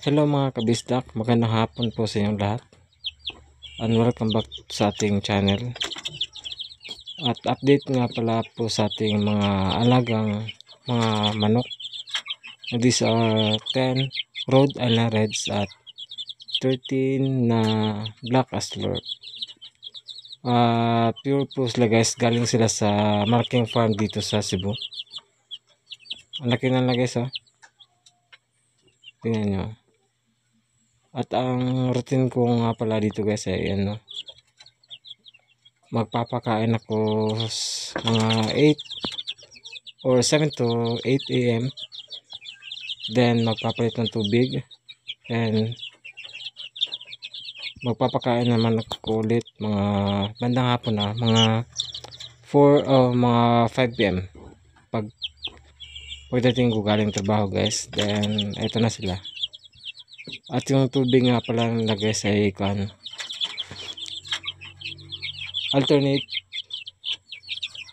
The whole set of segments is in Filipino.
Hello mga kabisdak, magandang hapon po sa inyong lahat and welcome back sa ating channel. At update nga pala po sa ating mga alagang mga manok. These are 10 Rhode Island Reds at 13 na Black Astler. Pure po sila guys, galing sila sa Marking Farm dito sa Cebu. Ang laki na lang guys, oh. Tingnan nyo. At ang routine ko nga pala dito guys ay magpapakain ako mga 8 or 7 to 8 AM. Then magpapalit ng tubig. And magpapakain naman ako ulit mga bandang hapon na, mga 4 o mga 5 PM. Pagdating ko galing trabaho guys. Then ito na sila. At yung tubig nga pala nilagay sa ikan. Alternate.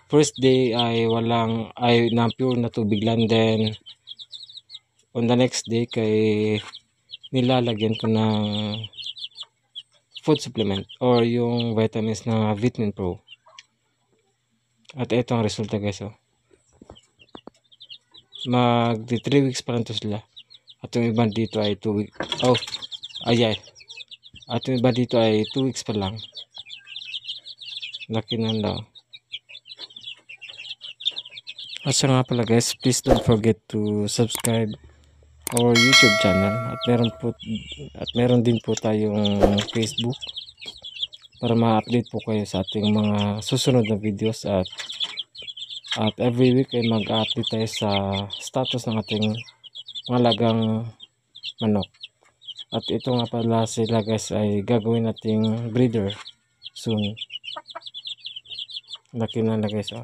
First day ay na pure na tubig lang. Then on the next day kay nilalagyan ko ng food supplement or yung vitamins na Vitamin Pro. At ito ang resulta guys, oh. Mag 3 weeks pa lang to sila. At yung iba dito ay 2 weeks. At yung iba dito ay 2 weeks pa lang. Laki na daw. At siya nga pala guys, please don't forget to subscribe our YouTube channel. At meron din po tayong Facebook para ma-update po kayo sa ating mga susunod na videos. At every week ay mag-update tayo sa status ng ating mga alagang manok. At ito nga pala sila guys ay gagawin nating breeder soon. Laki na guys, oh.